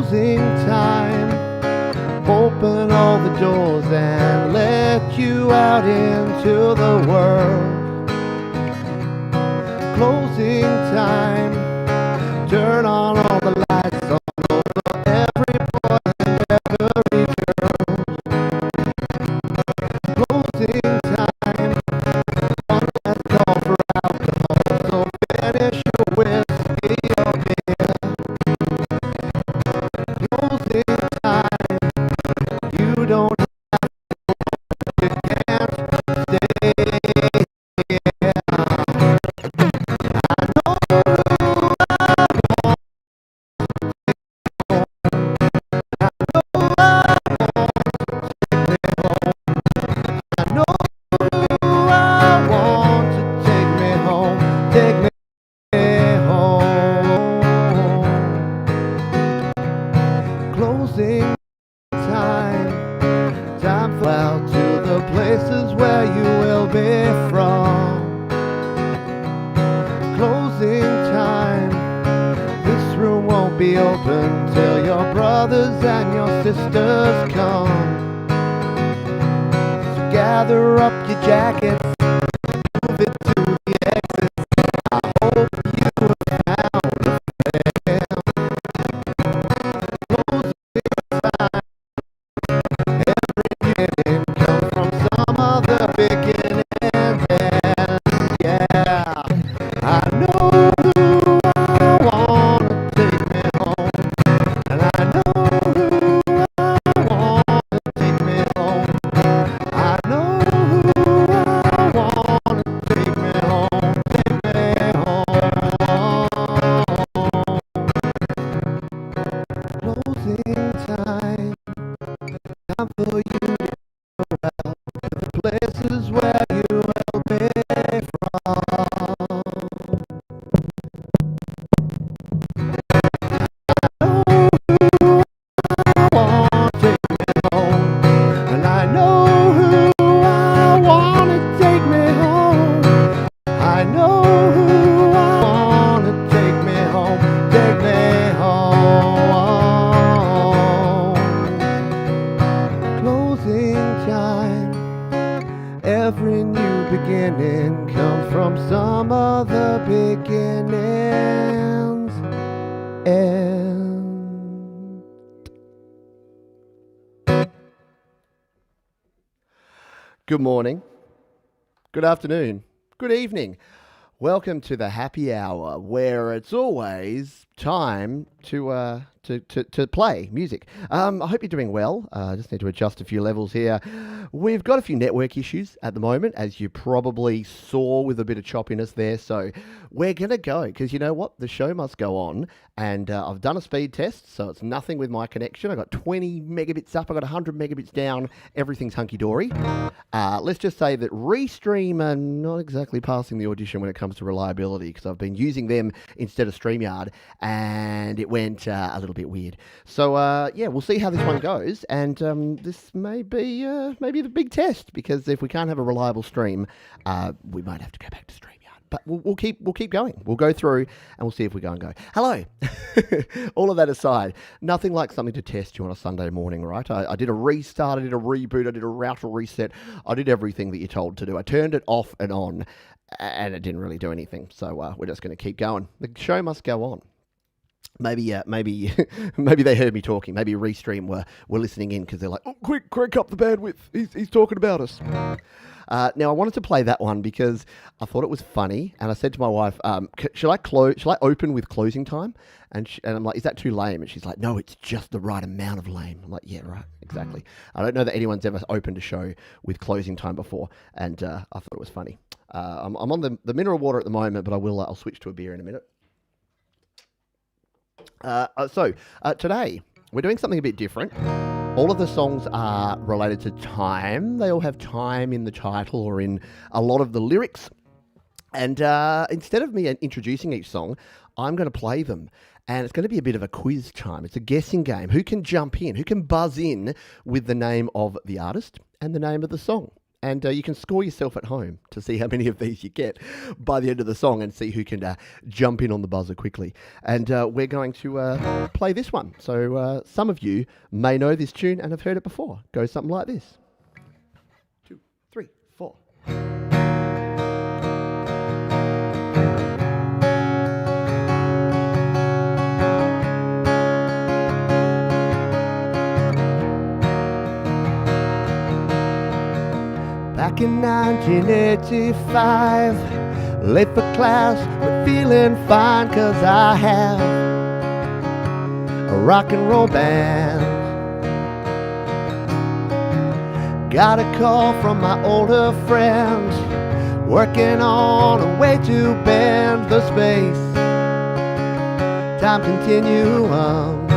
closing time. Open all the doors and let you out into the world. Closing time. Turn on all the lights on over every boy and every girl. Closing time. One last call for alcohol, so finish your whiskey or beer. Closing time. You don't have to, you can't stay here. I know who I want. I know I know who I want to take me home, take me home. Closing time, time for out to the places where you will be from. Closing time, this room won't be open till your brothers and your sisters come. So gather up your jackets, move it to the exit. I hope you have found a friend. Closing time, every beginning comes from some other beginning. Yeah, I know who I wanna take me home, and I know who I wanna take me home. I know who I wanna take me home, take me home. Closing time, time for you to go out to the places where you will be from. Take me home, and I know who I wanna take me home. I know who I wanna take me home, take me home. Closing time, every new beginning comes from some other beginning's end. Good morning, good afternoon, good evening. Welcome to the happy hour, where it's always time to play music. I hope you're doing well. I just need to adjust a few levels here. We've got a few network issues at the moment, as you probably saw with a bit of choppiness there. So we're going to go, because you know what? The show must go on. And I've done a speed test, so it's nothing with my connection. I got 20 megabits up, I got 100 megabits down. Everything's hunky-dory. Let's just say that Restream are not exactly passing the audition when it comes to reliability, because I've been using them instead of StreamYard, and it went a little bit weird. So yeah, we'll see how this one goes, and this may be the big test, because if we can't have a reliable stream, we might have to go back to StreamYard. But we'll keep going. We'll go through and we'll see if we go and go. Hello. All of that aside, nothing like something to test you on a Sunday morning, right? I did a restart, I did a reboot, I did a router reset. I did everything that you're told to do. I turned it off and on, and it didn't really do anything. So we're just going to keep going. The show must go on. Maybe maybe they heard me talking. Maybe Restream were listening in, because they're like, oh, quick, crank up the bandwidth. He's talking about us. Now, I wanted to play that one because I thought it was funny, and I said to my wife, "Shall I open with closing time?" And I'm like, "Is that too lame?" And she's like, "No, it's just the right amount of lame." I'm like, "Yeah, right, exactly." I don't know that anyone's ever opened a show with closing time before, and I thought it was funny. I'm on the mineral water at the moment, but I'll switch to a beer in a minute. So today we're doing something a bit different. All of the songs are related to time. They all have time in the title or in a lot of the lyrics. And instead of me introducing each song, I'm going to play them. And it's going to be a bit of a quiz time. It's a guessing game. Who can jump in? Who can buzz in with the name of the artist and the name of the song? And you can score yourself at home to see how many of these you get by the end of the song and see who can jump in on the buzzer quickly. And we're going to play this one. So some of you may know this tune and have heard it before. It goes something like this. 2, 3, 4. Back in 1985, late for class, but feeling fine 'cause I have a rock and roll band. Got a call from my older friend, working on a way to bend the space, time continuum.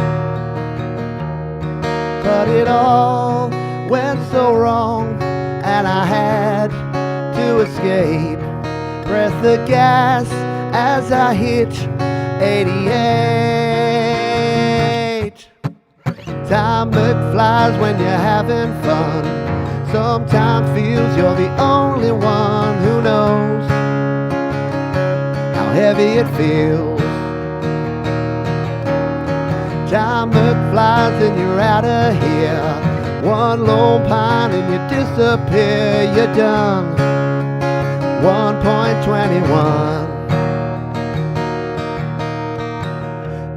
But it all went so wrong, and I had to escape. Press the gas as I hit 88. Time flies when you're having fun. Sometimes feels you're the only one who knows how heavy it feels. Time flies and you're out of here. One lone pine and you disappear, you're done. 1.21.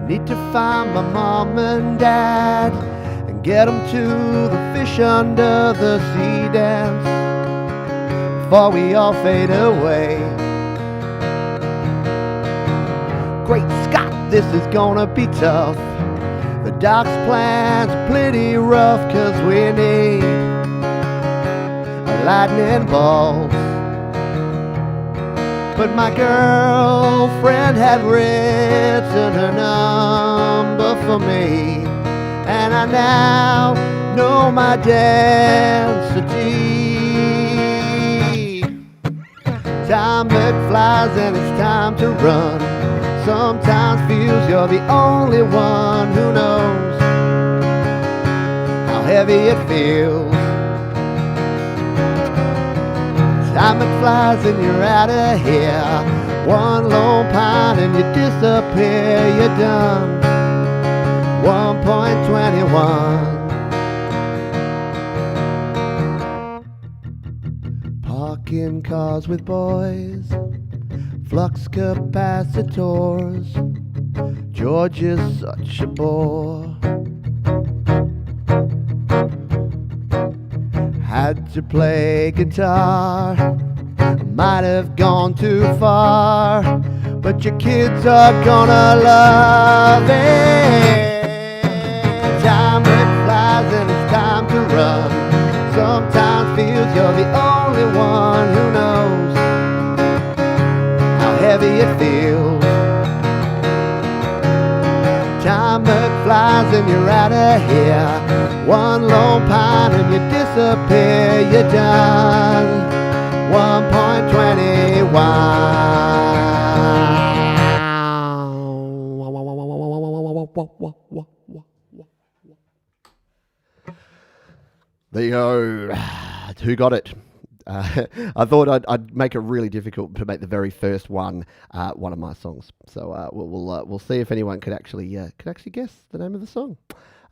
Need to find my mom and dad and get them to the fish under the sea dance before we all fade away. Great Scott, this is gonna be tough. The doc's plan's plenty rough 'cause we need a lightning bolt. But my girlfriend had written her number for me, and I now know my density. Time flies and it's time to run. Sometimes feels you're the only one who knows how heavy it feels. Time flies and you're out of here. One lone pine and you disappear, you're done. 1.21. Parking cars with boys, flux capacitors. George is such a bore. Had to play guitar, might have gone too far, but your kids are gonna love it. Time flies and it's time to run. Sometimes feels you're the only one who knows heavy it feels. Time flies and you're out of here. One lone pine and you disappear, you're done. 1.21. There you go. Who got it? I thought I'd make it really difficult to make the very first one one of my songs. So we'll see if anyone could actually guess the name of the song.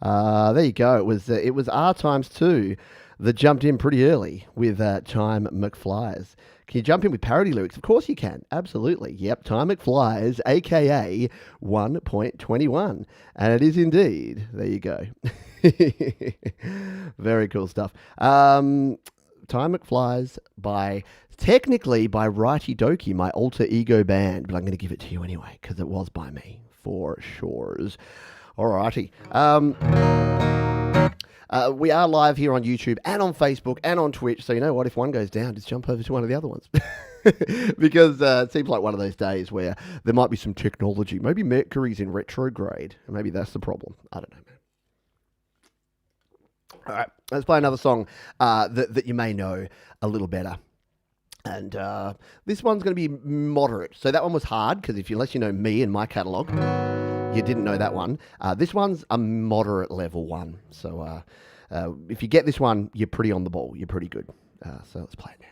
There you go. It was R times 2 that jumped in pretty early with Time McFlies. Can you jump in with parody lyrics? Of course you can. Absolutely. Yep. Time McFlies, aka 1.21, and it is indeed. There you go. Very cool stuff. Time McFlies technically by Righty Doki, my alter ego band, but I'm going to give it to you anyway because it was by me for sure. Alrighty. We are live here on YouTube and on Facebook and on Twitch, so you know what? If one goes down, just jump over to one of the other ones. Because it seems like one of those days where there might be some technology. Maybe Mercury's in retrograde, and maybe that's the problem. I don't know, man. All right, let's play another song that you may know a little better. And this one's going to be moderate. So that one was hard, because unless you know me and my catalogue, you didn't know that one. This one's a moderate level one. So if you get this one, you're pretty on the ball. You're pretty good. So let's play it now.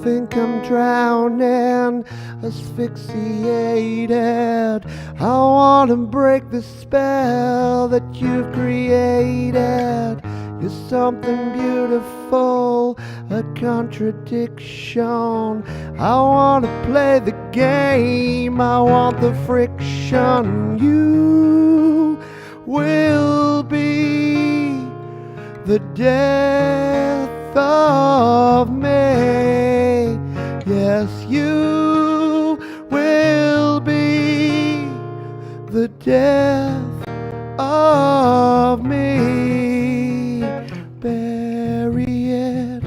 Think I'm drowning, asphyxiated. I want to break the spell that you've created. You're something beautiful, a contradiction. I want to play the game, I want the friction. You will be the death of me. Yes, you will be the death of me. Bury it,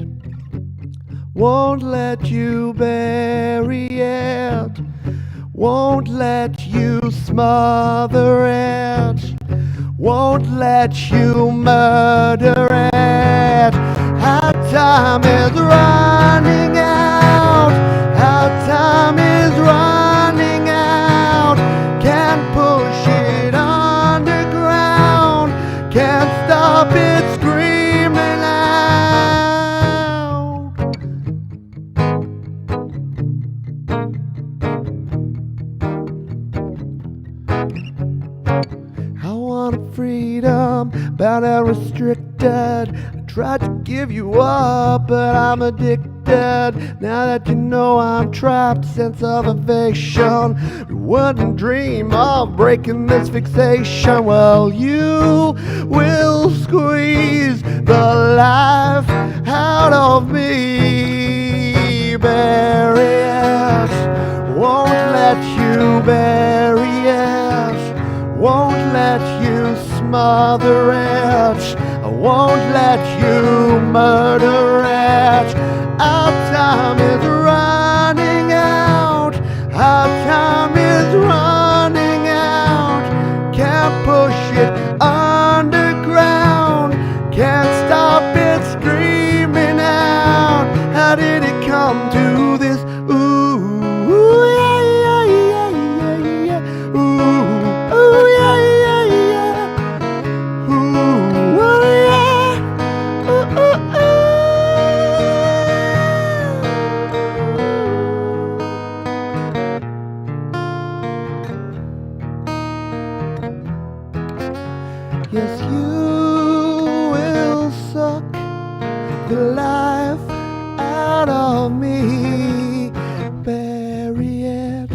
won't let you bury it, won't let you smother it, won't let you murder it. Our time is running out, our time is running out. Can't push it underground, can't stop it screaming out. I want freedom, but I'm restricted. I tried to give you up, but I'm addicted. Now that you know I'm trapped, sense of evasion. You wouldn't dream of breaking this fixation. Well, you will squeeze the life out of me. Bury it, won't let you bury it, won't let you smother it, I won't let you murder it. Our time is running out, our time is running out. Can't push it underground, can't stop it screaming out. How did it come to this? Ooh, yeah, yeah, yeah, yeah, yeah. Ooh, yeah, yeah, yeah. Ooh, yeah. Ooh, ooh, ooh. Yes, you will suck the life out of me. Bury it,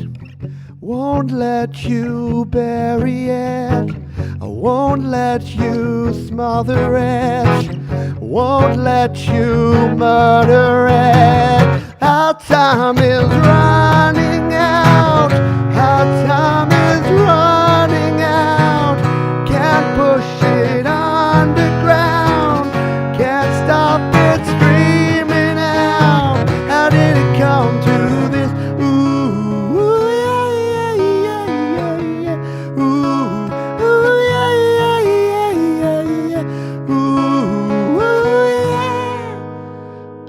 won't let you bury it, I won't let you smother it, won't let you murder it. Our time is running out, our time is running out. Can't push it underground, can't stop it screaming out. How did it come to this? Ooh, yeah, yeah, yeah, yeah, yeah. Ooh, yeah, yeah, yeah, yeah, yeah. Ooh, yeah.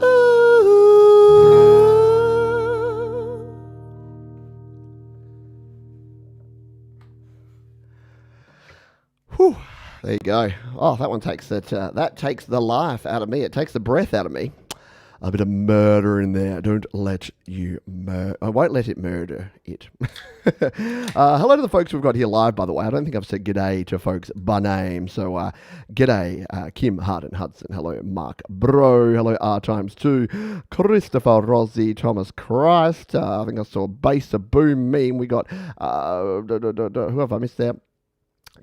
Ooh. Whew, there you go. Oh, that one takes that takes the life out of me. It takes the breath out of me. A bit of murder in there. Don't let you I won't let it murder it. Hello to the folks we've got here live, by the way. I don't think I've said g'day to folks by name. So g'day, Kim Harden Hudson. Hello, Mark Bro. Hello, R times 2. Christopher Rossi, Thomas Christ. I think I saw Base Boom meme. We got who have I missed there?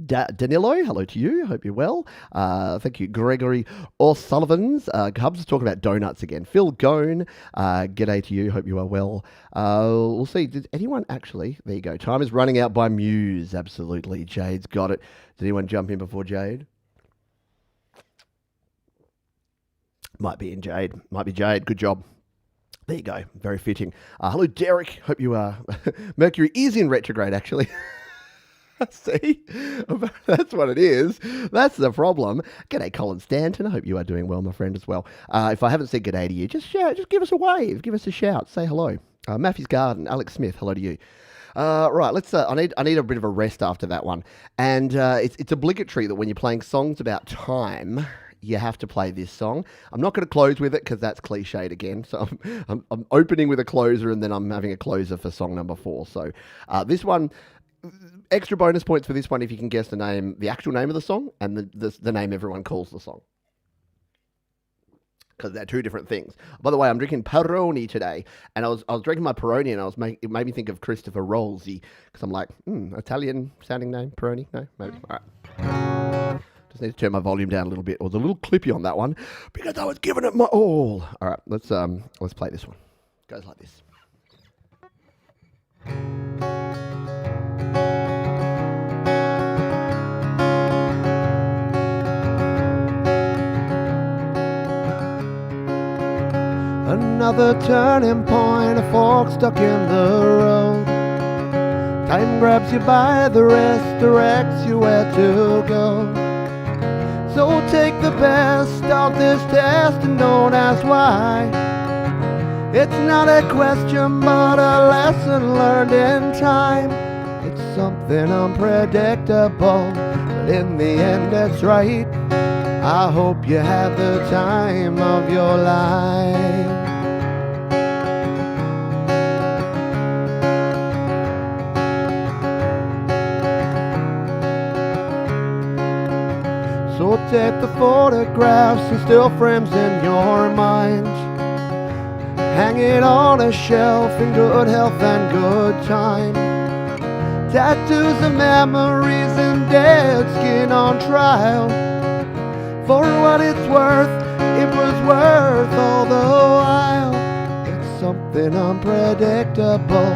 Danilo, hello to you. Hope you're well. Thank you, Gregory O'Sullivan's. Hubs is talking about donuts again. Phil Gone, g'day to you. Hope you are well. We'll see. Did anyone actually? There you go. Time is running out by Muse. Absolutely. Jade's got it. Did anyone jump in before Jade? Might be in Jade. Might be Jade. Good job. There you go. Very fitting. Hello, Derek. Hope you are. Mercury is in retrograde, actually. See? That's what it is. That's the problem. G'day, Colin Stanton. I hope you are doing well, my friend, as well. If I haven't said g'day to you, just shout, just give us a wave, give us a shout, say hello. Matthew's Garden, Alex Smith, hello to you. Right, let's. I need a bit of a rest after that one, and it's obligatory that when you're playing songs about time, you have to play this song. I'm not going to close with it because that's cliched again. So I'm opening with a closer, and then I'm having a closer for song number 4. So this one. Extra bonus points for this one if you can guess the name, the actual name of the song, and the name everyone calls the song. Because they're two different things. By the way, I'm drinking Peroni today, and I was drinking my Peroni, and it made me think of Christopher Rolsey, because I'm like, Italian sounding name, Peroni? No, maybe. All right. Just need to turn my volume down a little bit. It was a little clippy on that one because I was giving it my all. All right, let's play this one. It goes like this. Another turning point, a fork stuck in the road. Time grabs you by the wrist, directs you where to go. So take the best of this test and don't ask why. It's not a question but a lesson learned in time. It's something unpredictable, but in the end it's right. I hope you had the time of your life. So take the photographs and still frames in your mind. Hang it on a shelf in good health and good time. Tattoos of memories and dead skin on trial. For what it's worth, it was worth all the while. It's something unpredictable,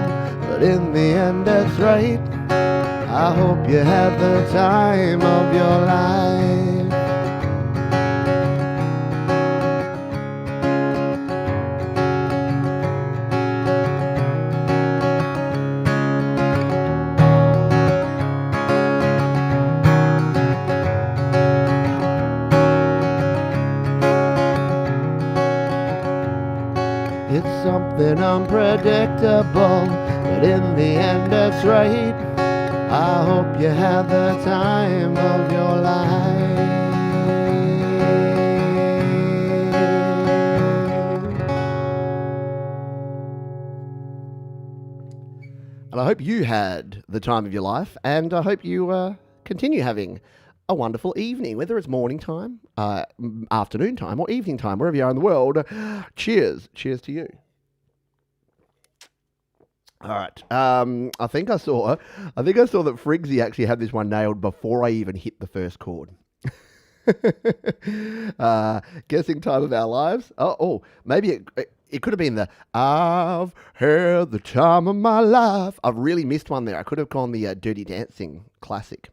but in the end it's right. I hope you had the time of your life. It's something unpredictable, but in the end it's right. I hope you had the time of your life. And I hope you had the time of your life, and I hope you continue having a wonderful evening, whether it's morning time, afternoon time, or evening time, wherever you are in the world. Cheers. Cheers to you. All right. I think I saw that Friggsy actually had this one nailed before I even hit the first chord. Guessing time of our lives. Maybe it could have been the I've had the time of my life. I've really missed one there. I could have gone the Dirty Dancing classic.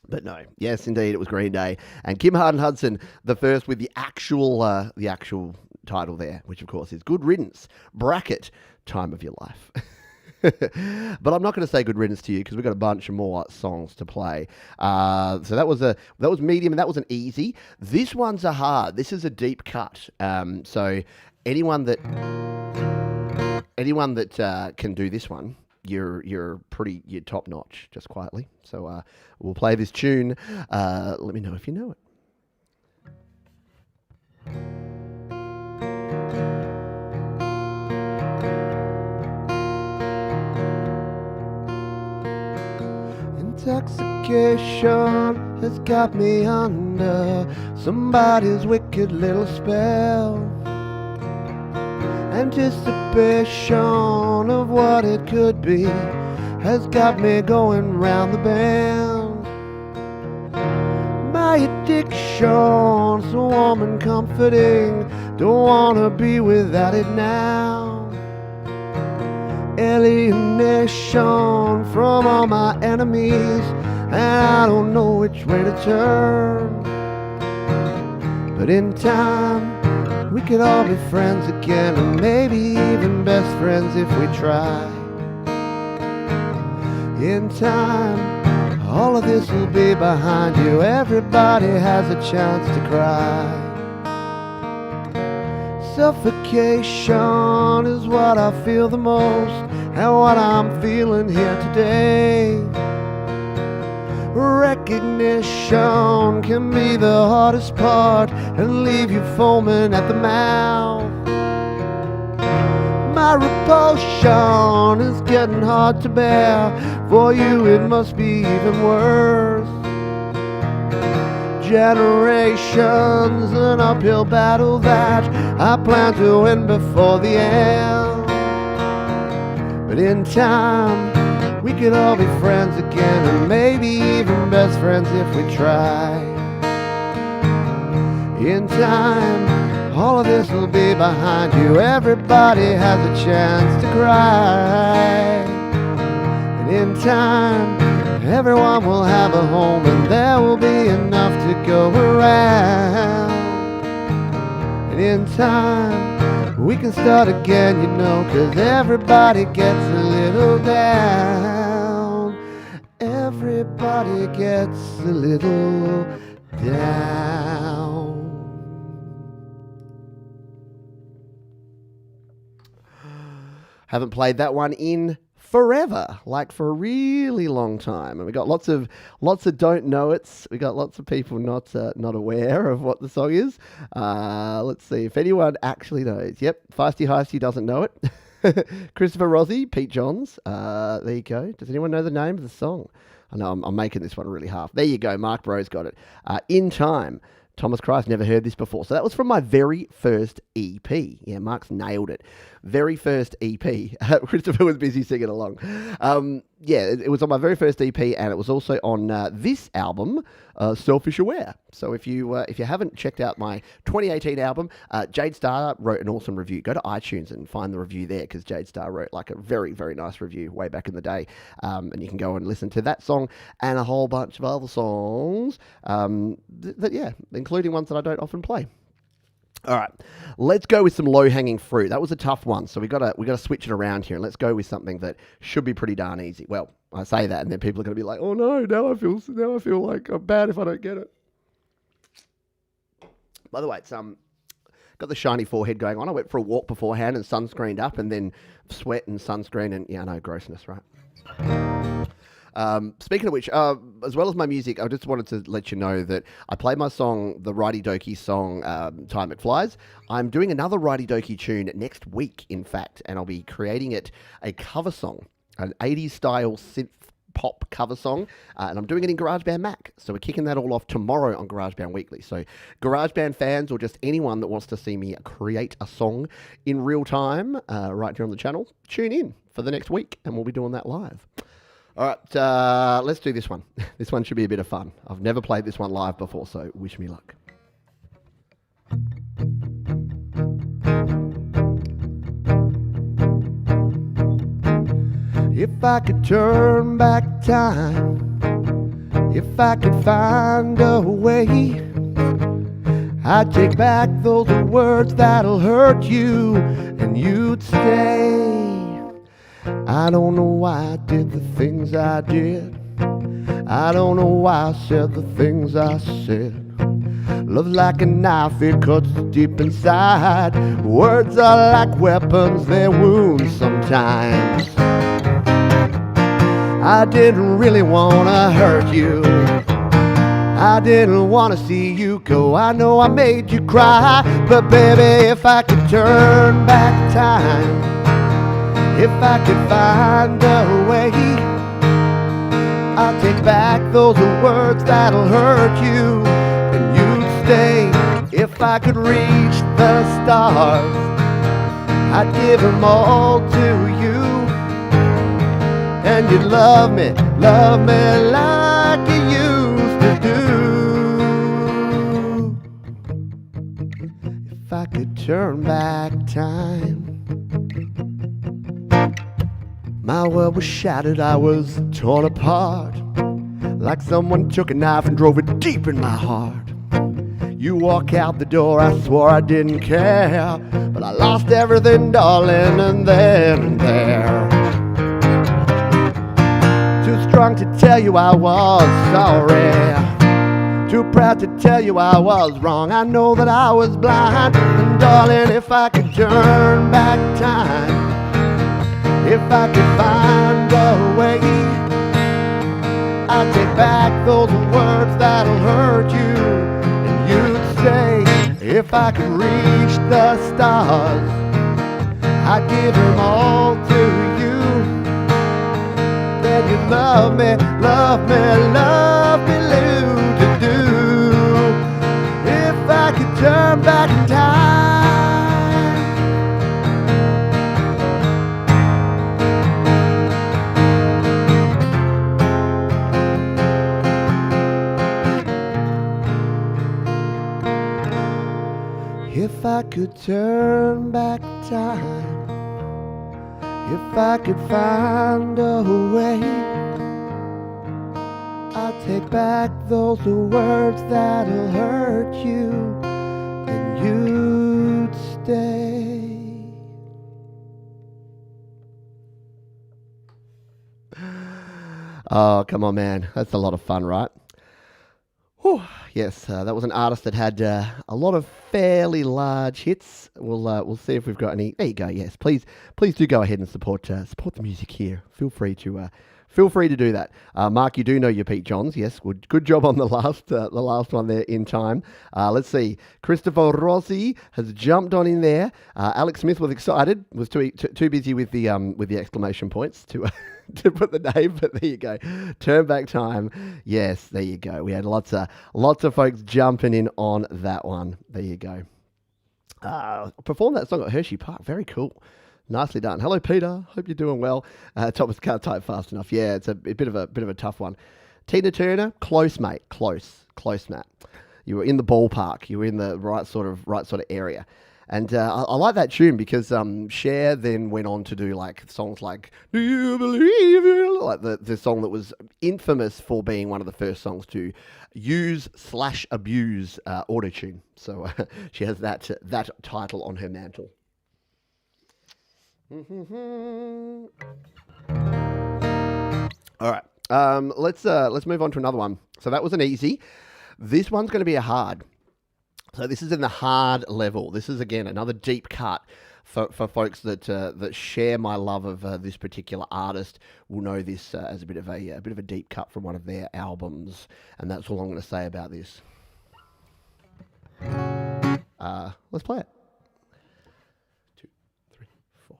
But no, yes, indeed, it was Green Day and Kim Hardin-Hudson, the first with the actual title there, which of course is Good Riddance, bracket, Time of Your Life. But I'm not going to say good riddance to you because we've got a bunch of more songs to play. So that was medium and that was an easy. This one's a hard. This is a deep cut. So anyone that can do this one, you're top notch, just quietly. So we'll play this tune. Let me know if you know it. Intoxication has got me under somebody's wicked little spell. Anticipation of what it could be has got me going round the bend. My addiction, so warm and comforting, don't wanna be without it now. Alienation from all my enemies, and I don't know which way to turn. But in time, we could all be friends again, and maybe even best friends if we try. In time, All of this will be behind you. Everybody has a chance to cry. Suffocation is what I feel the most, and what I'm feeling here today. Recognition can be the hardest part and leave you foaming at the mouth. My repulsion is getting hard to bear. For you it must be even worse. Generations, an uphill battle that I plan to win before the end. But in time, we could all be friends again, and maybe even best friends if we try. In time, all of this will be behind you. Everybody has a chance to cry. And in time, everyone will have a home, and there will be enough to go around. And in time, we can start again, you know, 'cause everybody gets a little down. Everybody gets a little down. Haven't played that one in forever, like for a really long time, and we got lots of don't know it's. We got lots of people not aware of what the song is. Let's see if anyone actually knows. Yep, Feisty Heisty doesn't know it. Christopher Rossi, Pete Johns. There you go. Does anyone know the name of the song? I know I'm making this one really hard. There you go. Mark Bro's got it. In Time. Thomas Christ, never heard this before. So that was from my very first EP. Yeah, Mark's nailed it. Very first EP. Christopher was busy singing along. It was on my very first EP, and it was also on this album, Selfish Aware. So if you haven't checked out my 2018 album, Jade Starr wrote an awesome review. Go to iTunes and find the review there, because Jade Starr wrote like a very, very nice review way back in the day. And you can go and listen to that song and a whole bunch of other songs including ones that I don't often play. All right, let's go with some low-hanging fruit. That was a tough one, so we gotta switch it around here, and let's go with something that should be pretty darn easy. Well, I say that, and then people are gonna be like, "Oh no, now I feel like I'm bad if I don't get it." By the way, it's got the shiny forehead going on. I went for a walk beforehand and sunscreened up, and then sweat and sunscreen, and yeah, no grossness, right? Speaking of which, as well as my music, I just wanted to let you know that I played my song, the Righty Dokie song, Time It Flies. I'm doing another Righty Dokie tune next week, in fact, and I'll be creating it a cover song, an 80s style synth pop cover song, and I'm doing it in GarageBand Mac. So we're kicking that all off tomorrow on GarageBand Weekly. So GarageBand fans, or just anyone that wants to see me create a song in real time right here on the channel, tune in for the next week, and we'll be doing that live. All right, let's do this one. This one should be a bit of fun. I've never played this one live before, so wish me luck. If I could turn back time, if I could find a way, I'd take back those words that'll hurt you, and you'd stay. I don't know why I did the things I did. I don't know why I said the things I said. Love's like a knife, it cuts deep inside. Words are like weapons, they wound sometimes. I didn't really want to hurt you. I didn't want to see you go. I know I made you cry, but baby, if I could turn back time, if I could find a way, I'll take back those words that'll hurt you, and you'd stay. If I could reach the stars, I'd give them all to you, and you'd love me like you used to do. If I could turn back time. My world was shattered, I was torn apart, like someone took a knife and drove it deep in my heart. You walk out the door, I swore I didn't care, but I lost everything, darling, and then and there. Too strong drunk to tell you I was sorry. Too proud to tell you I was wrong. I know that I was blind. And darling, if I could turn back time, if I could find a way, I'd take back those words that'll hurt you. And you'd say, if I could reach the stars, I'd give them all to you. Then you'd love me, love me, love me, Lou, to do. If I could turn back in time. If I could turn back time, if I could find a way, I'd take back those words that'll hurt you, and you'd stay. Oh, come on, man. That's a lot of fun, right? Whew. Yes, that was an artist that had a lot of fairly large hits. We'll see if we've got any. There you go. Yes, please do go ahead and support the music here. Feel free to do that. Mark, you do know your Pete Johns. Yes, good job on the last one there in time. Let's see. Christopher Rossi has jumped on in there. Alex Smith was excited. Was too busy with the exclamation points to. To put the name, but there you go. Turn back time. Yes, there you go. We had lots of folks jumping in on that one. There you go. Performed that song at Hershey Park. Very cool. Nicely done. Hello, Peter. Hope you're doing well. Thomas can't type fast enough. Yeah, it's a bit of a tough one. Tina Turner, close, mate. Close, Matt. You were in the ballpark. You were in the right sort of area. And I like that tune because Cher then went on to do like songs like "Do You Believe It?" Like the song that was infamous for being one of the first songs to use/abuse autotune. So she has that title on her mantle. All right, let's move on to another one. So that was an easy. This one's going to be a hard. So this is in the hard level. This is, again, another deep cut for folks that share my love of this particular artist. Will know this as a bit of a deep cut from one of their albums, and that's all I'm going to say about this. Let's play it. 2, 3, 4.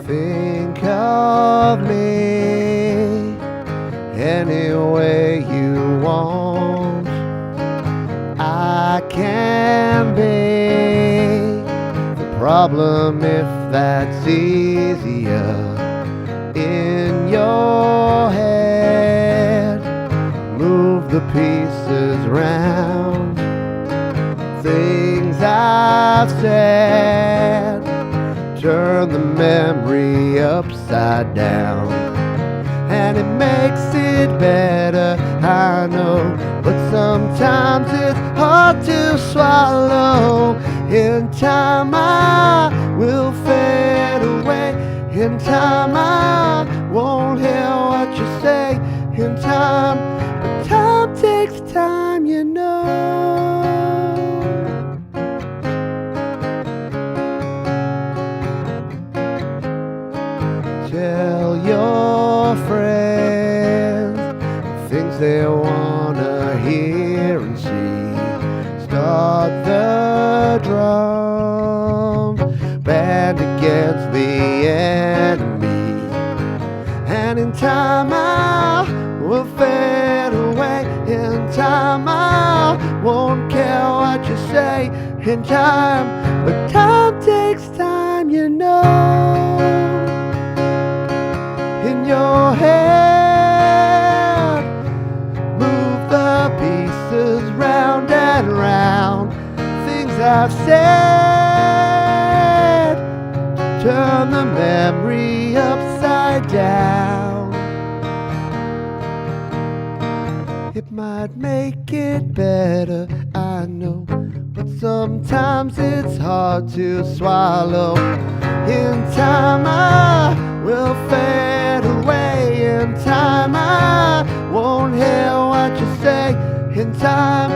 Think of me any way you want. I can be the problem if that's easier. In your head, move the pieces round. Things I've said, turn the memory upside down, and it makes it better, I know, but sometimes it's hard to swallow. In time I will fade away. In time I won't hear what you say. In time, but time takes time, you know. Tell your friends things they wanna hear and see. Start the drum band against the enemy, and in time I will fade away. In time I won't care what you say. In time, but time takes time, you know. In your head, move the pieces round and round. Things I've said, turn the memory upside down. It might make it better, I know, but Sometimes it's hard to swallow. In time I will fade away. In time I won't hear what you say. In time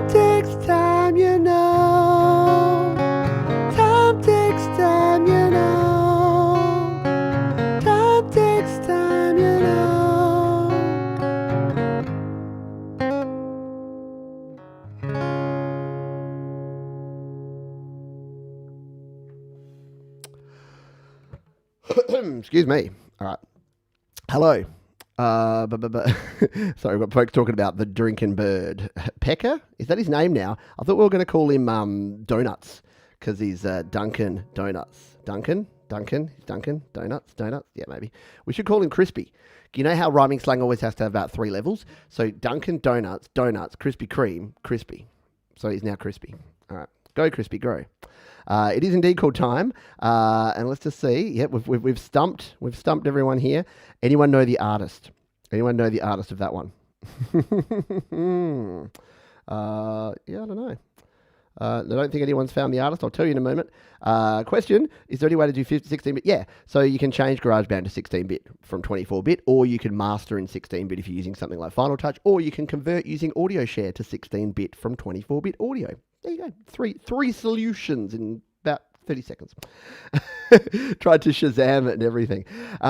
takes time, you know. Time takes time, you know. Time takes time, you know. Excuse me. All right. Hello. Sorry, we've got folks talking about the drinking bird. Pecker? Is that his name now? I thought we were going to call him Donuts because he's Dunkin' Donuts. Dunkin'? Donuts? Yeah, maybe. We should call him Crispy. You know how rhyming slang always has to have about 3 levels? So Dunkin' Donuts, Krispy Kreme, Crispy. So he's now Crispy. All right. Go Crispy, grow. It is indeed called time, and let's just see. Yep, we've stumped everyone here. Anyone know the artist? Anyone know the artist of that one? Yeah, I don't know. I don't think anyone's found the artist. I'll tell you in a moment. Question, is there any way to do 16-bit? Yeah, so you can change GarageBand to 16-bit from 24-bit, or you can master in 16-bit if you're using something like Final Touch, or you can convert using AudioShare to 16-bit from 24-bit audio. There you go. Three solutions in about 30 seconds. Tried to Shazam it and everything.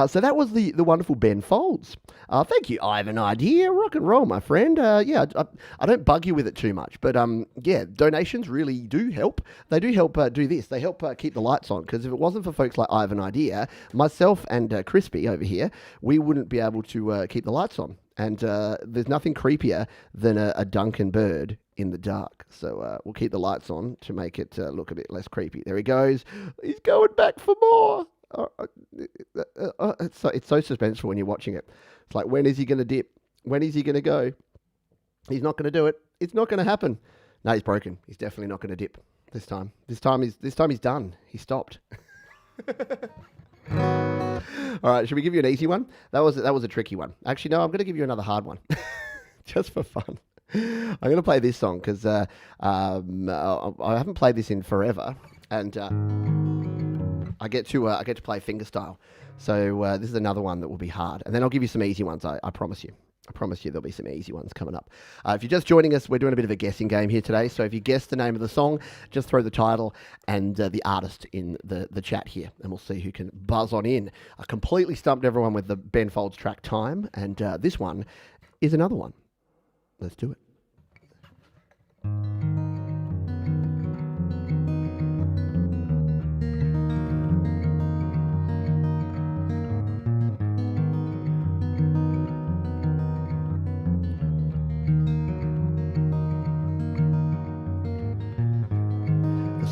So that was the wonderful Ben Folds. Thank you, I have an idea. Rock and roll, my friend. Yeah, I don't bug you with it too much, but yeah, donations really do help. They do help do this. They help keep the lights on, because if it wasn't for folks like I have an idea, myself and Crispy over here, we wouldn't be able to keep the lights on. And there's nothing creepier than a Dunkin' bird in the dark. So we'll keep the lights on to make it look a bit less creepy. There he goes. He's going back for more. It's so suspenseful when you're watching it. It's like, when is he going to dip? When is he going to go? He's not going to do it. It's not going to happen. No, he's broken. He's definitely not going to dip this time. This time he's done. He stopped. All right, should we give you an easy one? That was a tricky one. Actually, no, I'm going to give you another hard one, just for fun. I'm going to play this song because I haven't played this in forever, and I get to play fingerstyle. So this is another one that will be hard, and then I'll give you some easy ones. I promise you. I promise you there'll be some easy ones coming up. If you're just joining us, we're doing a bit of a guessing game here today. So if you guess the name of the song, just throw the title and the artist in the chat here, and we'll see who can buzz on in. I completely stumped everyone with the Ben Folds track Time, and this one is another one. Let's do it.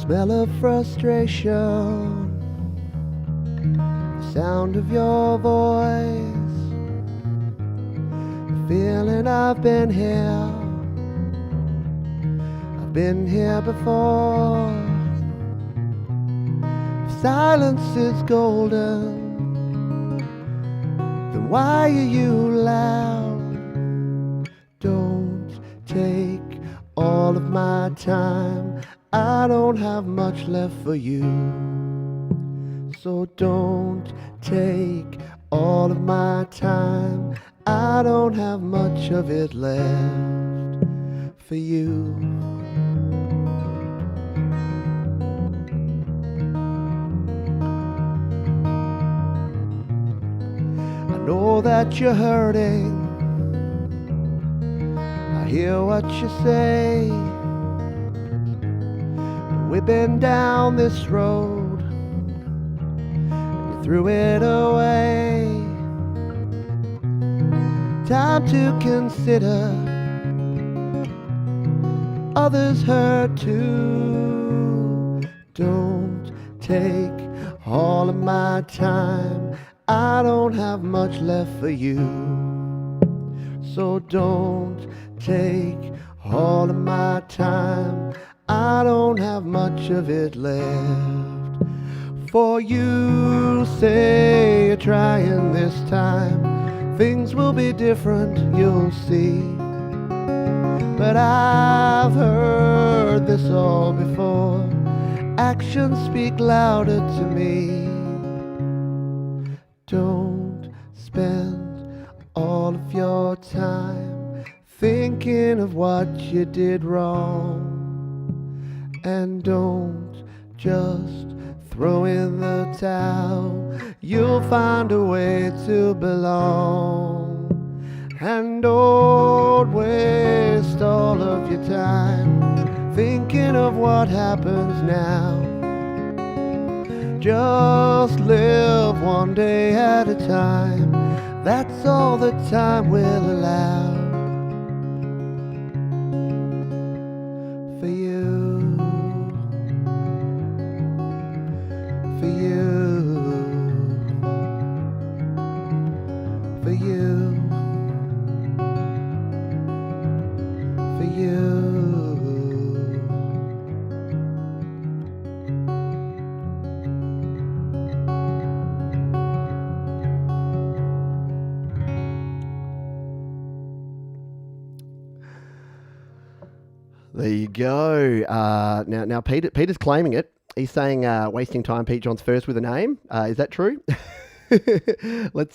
Smell of frustration, the sound of your voice, the feeling I've been here before. If silence is golden, then why are you loud? Don't take all of my time, I don't have much left for you. So don't take all of my time, I don't have much of it left for you. I know that you're hurting, I hear what you say. We've been down this road, and you threw it away. Time to consider others hurt too. Don't take all of my time, I don't have much left for you. So don't take all of my time, I don't have much of it left for you. Say you're trying this time, things will be different, you'll see. but I've heard this all before. Actions speak louder to me. Don't spend all of your time thinking of what you did wrong. And don't just throw in the towel. You'll find a way to belong. And don't waste all of your time thinking of what happens now. Just live one day at a time. That's all the time will allow. For you, for you, for you, for you. There you go. Now Peter's claiming it. He's saying wasting time. Pete John's first with a name. Is that true? Let's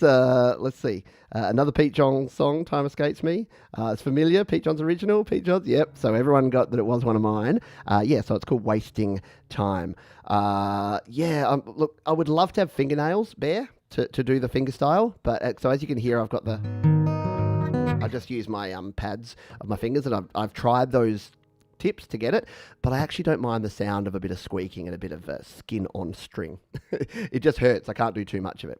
see. Another Pete John song. Time escapes me. It's familiar. Pete John's original. Pete John's. Yep. So everyone got that it was one of mine. So it's called Wasting Time. Look, I would love to have fingernails, Bear, to do the finger style. But so as you can hear, I've got I just use my pads of my fingers, and I've tried those tips to get it, but I actually don't mind the sound of a bit of squeaking and a bit of skin on string. It just hurts. I can't do too much of it.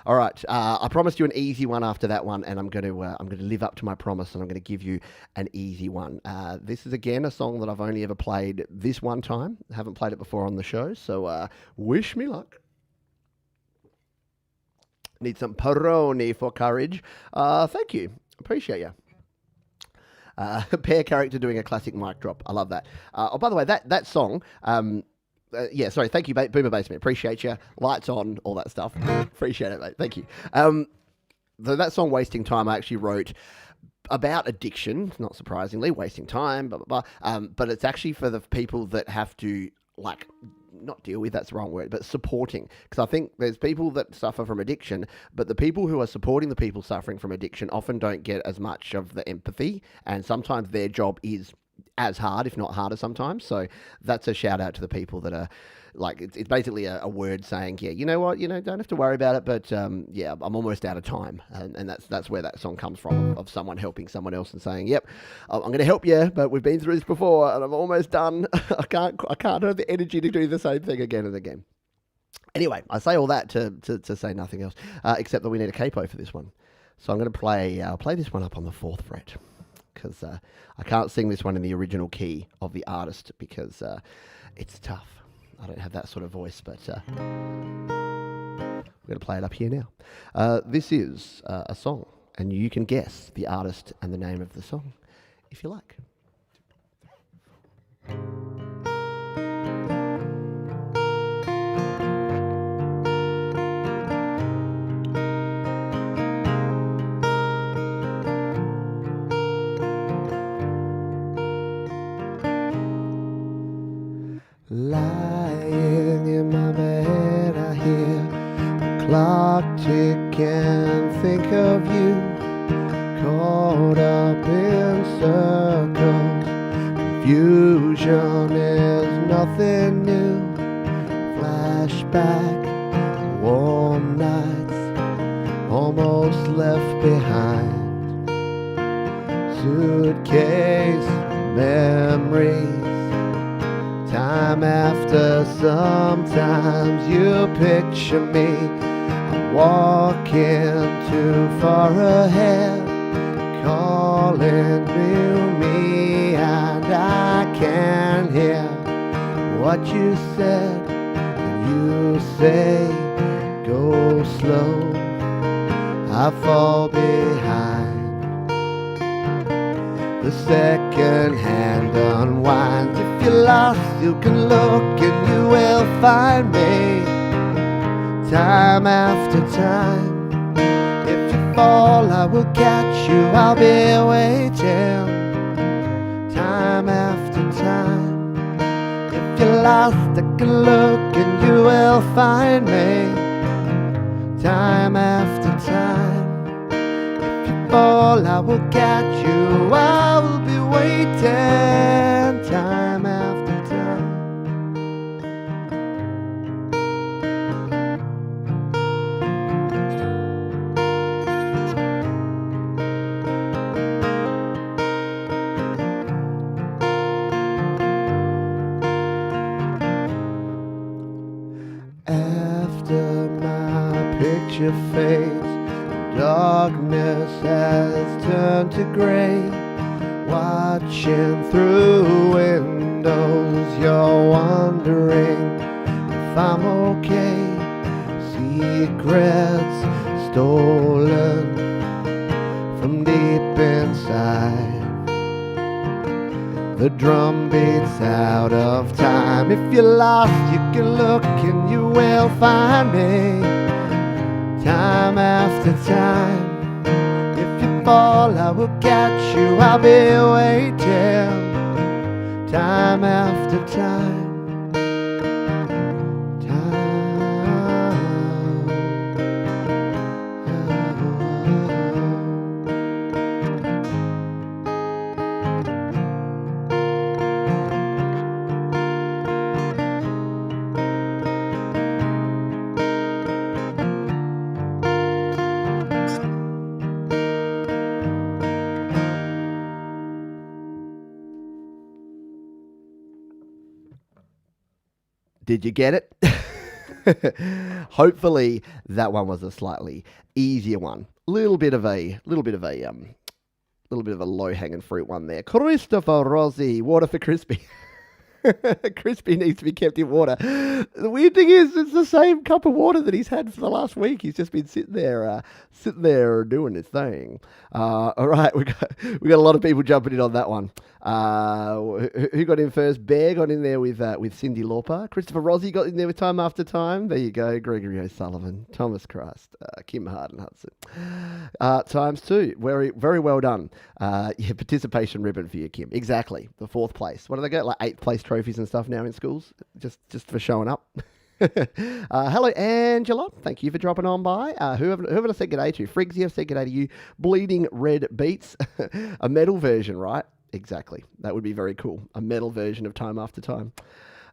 All right, I promised you an easy one after that one, and I'm going to live up to my promise, and I'm going to give you an easy one. This is again a song that I've only ever played this one time. I haven't played it before on the show, so wish me luck. Need some Peroni for courage. Thank you. Appreciate you. Pear character doing a classic mic drop. I love that. By the way, that song, sorry, thank you, Boomer Basement. Appreciate you. Lights on, all that stuff. Appreciate it, mate. Thank you. That song, Wasting Time, I actually wrote about addiction, not surprisingly, wasting time, blah, blah, blah. But it's actually for the people that have to, not deal with, that's the wrong word, but supporting. Because I think there's people that suffer from addiction, but the people who are supporting the people suffering from addiction often don't get as much of the empathy, and sometimes their job is as hard, if not harder sometimes. So that's a shout out to the people that are it's basically a word saying, yeah, you know what, don't have to worry about it, but I'm almost out of time. And that's where that song comes from, of someone helping someone else and saying, yep, I'm going to help you, but we've been through this before and I'm almost done. I can't have the energy to do the same thing again and again. Anyway, I say all that to say nothing else, except that we need a capo for this one. So I'm going to play this one up on the 4th fret, because I can't sing this one in the original key of the artist, because it's tough. I don't have that sort of voice, but we're going to play it up here now. This is a song, and you can guess the artist and the name of the song, if you like. Lying in my bed, I hear the clock tick and think of you, caught up in circles. Confusion is nothing new. Flashback, warm nights, almost left behind. Suitcase memories. Time after, sometimes you picture me. I'm walking too far ahead, calling me, and I can hear what you said. And you say, go slow, I fall behind. The second hand unwinds. If you're lost, you can look and you will find me. Time after time. If you fall, I will catch you. I'll be waiting. after time. If you're lost, take a look and you will find me. Time after time. If you fall, I will catch you. I will be waiting. Time after time. After my picture fades, darkness has turned to grey. Watching through windows, you're wondering if I'm okay. Secrets stolen from deep inside. The drum beats out of time. If you're lost, you can look and you will find me. Time after time. If you fall, I will catch you. I'll be waiting. Time after time. Did you get it? Hopefully that one was a slightly easier one. Little bit of a low-hanging fruit one there. Christopher Rossi, water for Crispy. Crispy needs to be kept in water. The weird thing is, it's the same cup of water that he's had for the last week. He's just been sitting there doing his thing. All right, we got a lot of people jumping in on that one. Who got in first? Bear got in there with Cyndi Lauper. Christopher Rossi got in there with Time After Time. There you go. Gregory O'Sullivan, Thomas Christ, Kim Harden Hudson. Times two. Very, very well done. Yeah, participation ribbon for you, Kim. Exactly. The fourth place. What do they get? Like 8th place trophies and stuff now in schools, just for showing up. Hello, Angela. Thank you for dropping on by. Whoever I said g'day to. Friggsy, I've said g'day to you. Bleeding Red Beats. A metal version, right? Exactly. That would be very cool. A metal version of Time After Time.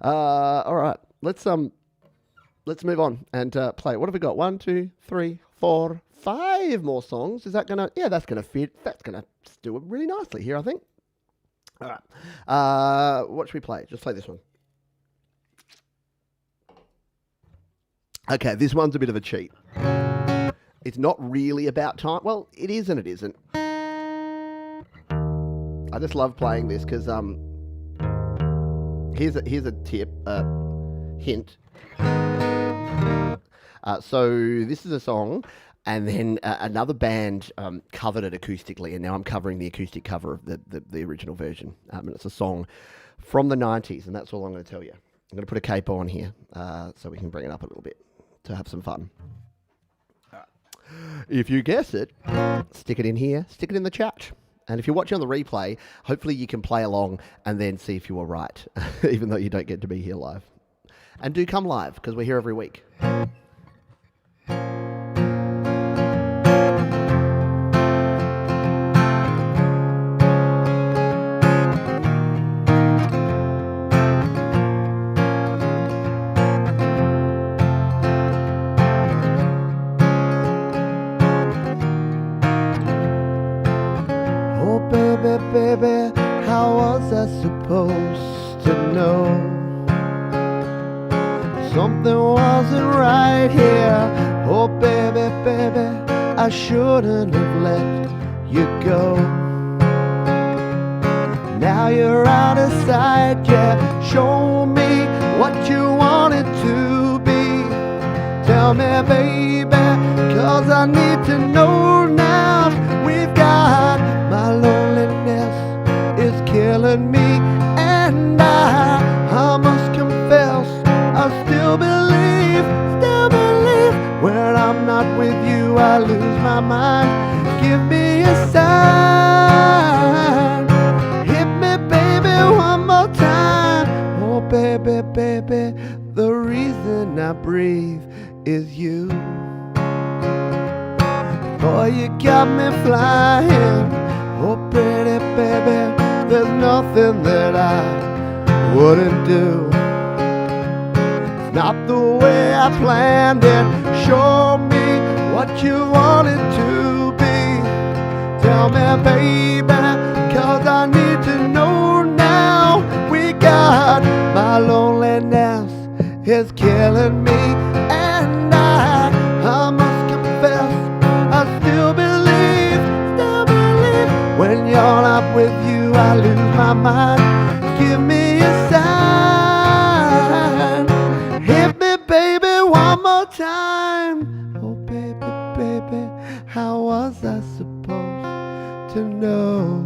All right. Let's move on and play. What have we got? 1, 2, 3, 4, 5 more songs. Is that gonna? Yeah, that's gonna fit. That's gonna do it really nicely here, I think. All right. What should we play? Just play this one. Okay, this one's a bit of a cheat. It's not really about time. Well, it is and it isn't. I just love playing this because here's a tip, hint. So this is a song, and then another band covered it acoustically, and now I'm covering the acoustic cover of the original version. And it's a song from the 90s, and that's all I'm going to tell you. I'm going to put a capo on here so we can bring it up a little bit to have some fun. If you guess it, stick it in here, stick it in the chat. And if you're watching on the replay, hopefully you can play along and then see if you were right, even though you don't get to be here live. And do come live, because we're here every week. Baby, how was I supposed to know? Something wasn't right here. Oh baby, I shouldn't have let you go. Now you're out of sight, yeah. Show me what you wanted to be. Tell me, baby, 'cause I need to know now. We've got my loneliness is killing me, and I must confess, I still believe when I'm not with you, I lose my mind. Give me a sign, hit me, baby, baby, baby, the reason I breathe is you. Boy, you got me flying. Oh, pretty baby, there's nothing that I wouldn't do. It's not the way I planned it. Show me what you want it to be. Tell me, baby, 'cause I need to know now. We got my loneliness is killing me, and I must confess, I still believe, when you're not with you, I lose my mind. Give me a sign, hit me, baby, one more time. Oh, baby, baby, how was I supposed to know?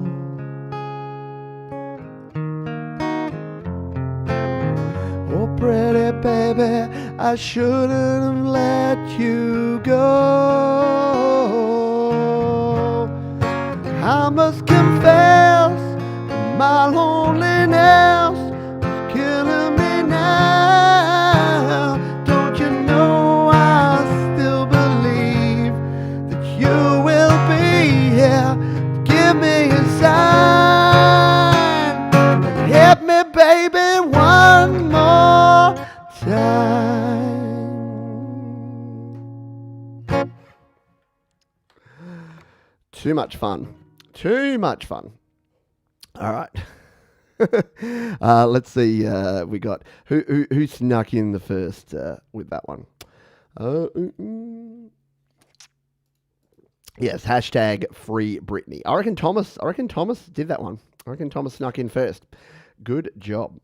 Oh, pretty baby, I shouldn't have let you go. I must confess, my loneliness is killing me now. Don't you know I still believe that you will be here? Give me a sign, hit me, baby, one more time. Too much fun. Too much fun. All right. Let's see. We got who snuck in the first with that one. Yes. Hashtag free Britney. I reckon Thomas did that one. I reckon Thomas snuck in first. Good job.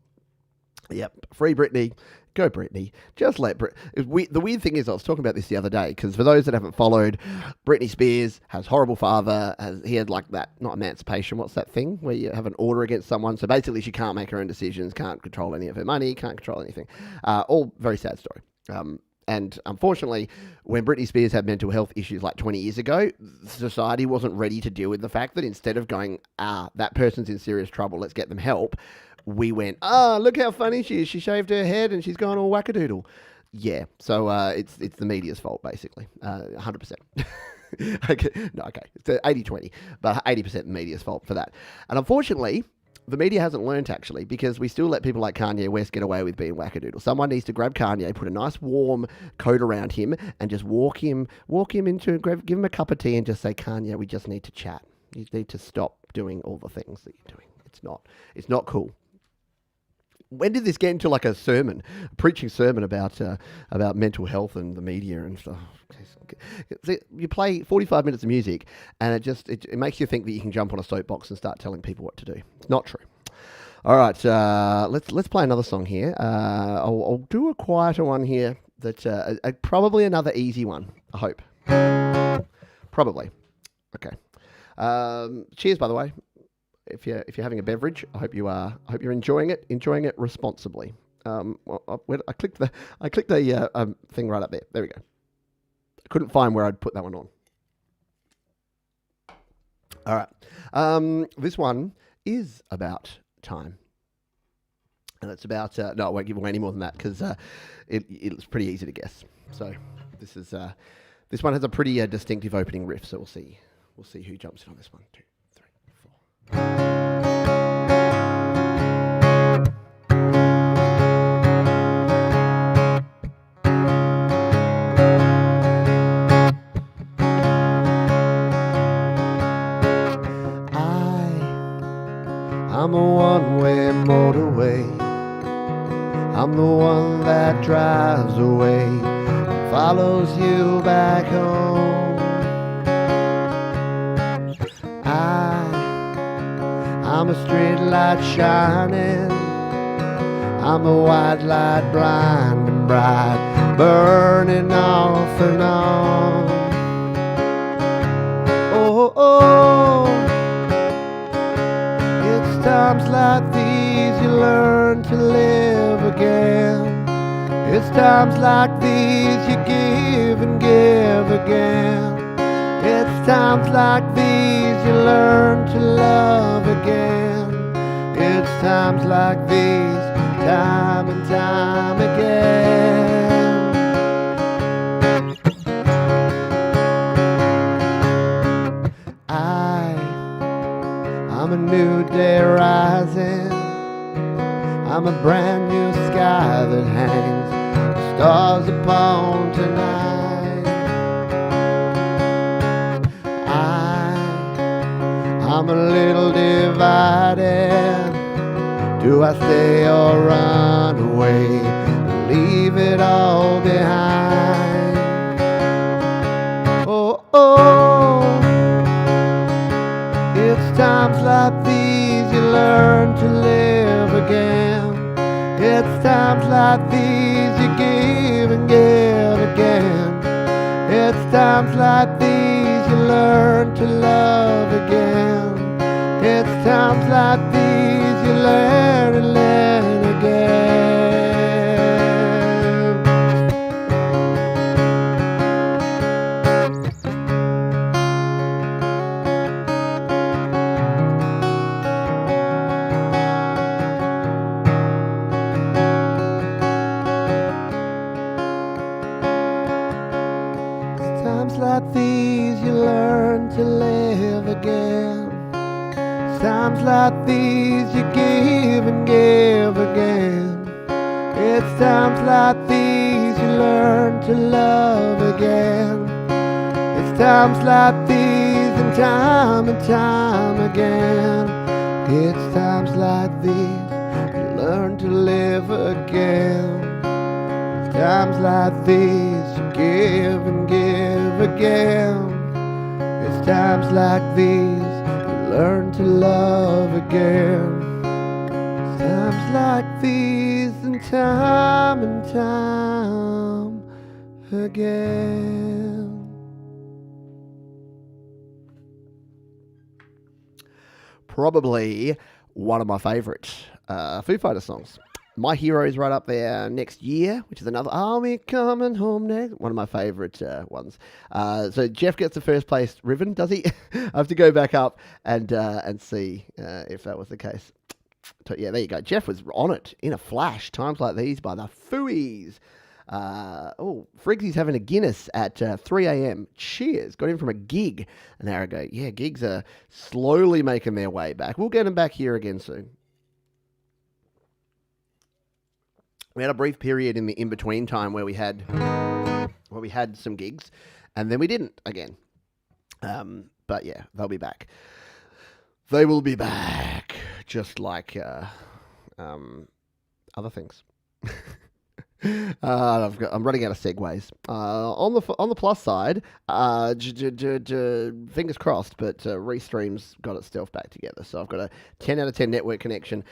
Yep. Free Britney. Go Britney. Just let the weird thing is, I was talking about this the other day, because for those that haven't followed, Britney Spears has horrible father. He had like that, not emancipation, what's that thing where you have an order against someone? So basically she can't make her own decisions, can't control any of her money, can't control anything. All very sad story. And unfortunately, when Britney Spears had mental health issues like 20 years ago, society wasn't ready to deal with the fact that instead of going, that person's in serious trouble, let's get them help, we went, look how funny she is. She shaved her head and she's gone all wackadoodle. Yeah, so it's the media's fault, basically, 100%. Okay, it's 80-20, but 80% the media's fault for that. And unfortunately, the media hasn't learnt, actually, because we still let people like Kanye West get away with being wackadoodle. Someone needs to grab Kanye, put a nice warm coat around him, and just walk him into, give him a cup of tea and just say, Kanye, we just need to chat. You need to stop doing all the things that you're doing. It's not cool. When did this get into like a preaching sermon about mental health and the media and stuff? You play 45 minutes of music and it makes you think that you can jump on a soapbox and start telling people what to do. It's not true. All right, let's play another song here. I'll do a quieter one here. Probably another easy one. I hope. Probably. Okay. Cheers, by the way. If you're having a beverage, I hope you're enjoying it responsibly. I clicked the thing right up there. There we go. I couldn't find where I'd put that one on. All right. This one is about time, and it's about no, I won't give away any more than that because it's pretty easy to guess. So this one has a pretty distinctive opening riff. So we'll see who jumps in on this one. 2, 3, 4. I'm a one-way motorway. I'm the one that drives away and follows you back home. I'm a street light shining. I'm a white light blind and bright, burning off and on. Oh, oh. It's times like these you learn to live again. It's times like these you give and give again. It's times like these you learn to love again. It's times like these time and time again. I'm a new day rising. I'm a brand new sky that hangs the stars upon tonight. I'm a little divided. Do I stay or run away, leave it all behind? Oh, oh, it's times like these you learn to live again. It's times like these you give and give again. It's times like these you learn to love again. It's times like these you learn and learn again. It's times like these you learn to live again. Times like these you give and give again. It's times like these you learn to love again. It's times like these and time again. It's times like these you learn to live again. It's times like these you give and give again. It's times like these learn to love again. Times like these and time again. Probably one of my favourite Foo Fighters songs. My Hero's right up there. Next Year, which is another. I'll be coming home next. One of my favourite ones. So Jeff gets the first place ribbon, does he? I have to go back up and see if that was the case. Yeah, there you go. Jeff was on it in a flash. Times like these by the Fooies. Friggsy's having a Guinness at 3 a.m. Cheers. Got in from a gig an hour ago. Yeah, gigs are slowly making their way back. We'll get them back here again soon. We had a brief period in the in-between time where we had some gigs, and then we didn't again. But yeah, they'll be back. They will be back, just like other things. I'm running out of segues. On the plus side, fingers crossed, but Restream's got itself back together. So I've got a 10 out of 10 network connection.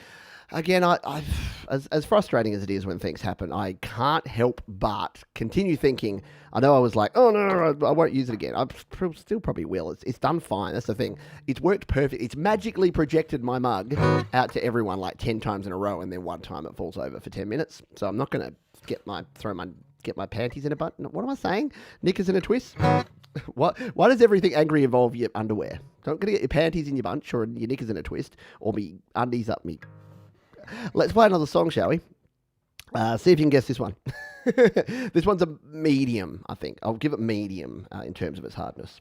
Again, as frustrating as it is when things happen, I can't help but continue thinking. I know I was like, oh no, I won't use it again. I still probably will. It's done fine. That's the thing. It's worked perfect. It's magically projected my mug out to everyone like 10 times in a row, and then one time it falls over for 10 minutes. So I'm not going to get my panties in a button. What am I saying? Knickers in a twist? What? Why does everything angry involve your underwear? Don't get your panties in your bunch or your knickers in a twist or me undies up me. Let's play another song, shall we? See if you can guess this one. This one's a medium, I think. I'll give it medium in terms of its hardness.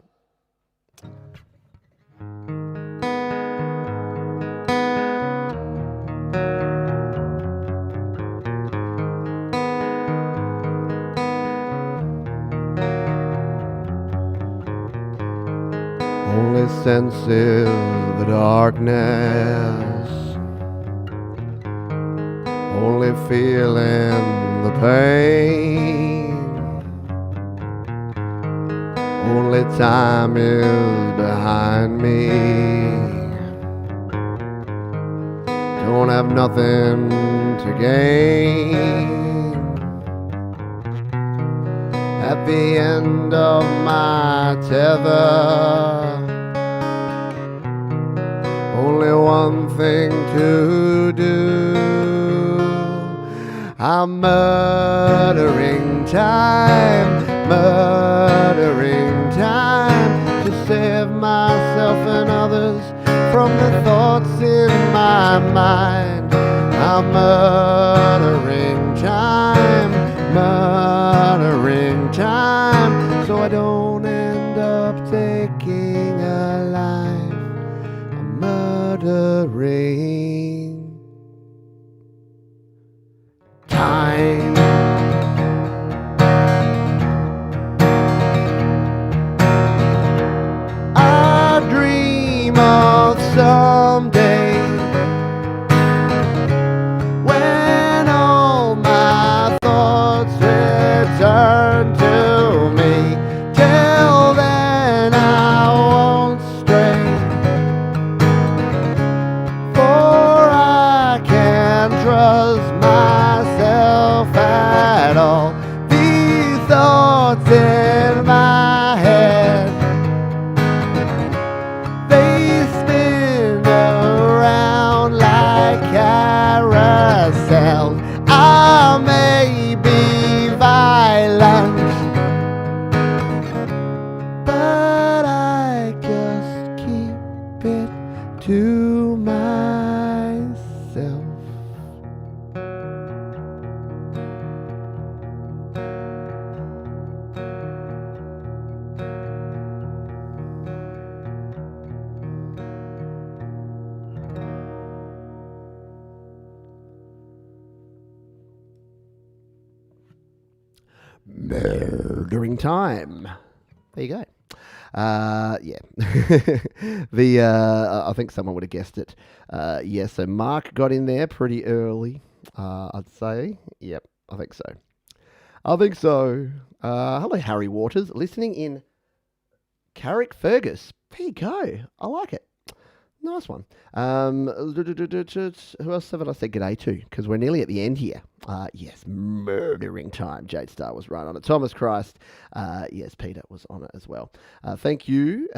Only senses the darkness, only feeling the pain, only time is behind me, don't have nothing to gain. At the end of my tether, only one thing to do. I'm murdering time to save myself and others from the thoughts in my mind. murdering time, so I don't end up taking a life. I'm murdering time. I dream of someday when all my thoughts return to me. Till then I won't stray, for I can't trust myself at all. These thoughts in my head, they spin around like carousels. I may be violent, but I just keep it to myself. Murdering time. There you go. Yeah. I think someone would have guessed it. Yeah, so Mark got in there pretty early, I'd say. Yep, I think so. Hello, Harry Waters, listening in Carrickfergus. There you go. I like it. Nice one. Who else haven't I said g'day to? Because we're nearly at the end here. Yes, murdering time. Jade Star was right on it. Thomas Christ. Yes, Peter was on it as well. Thank you.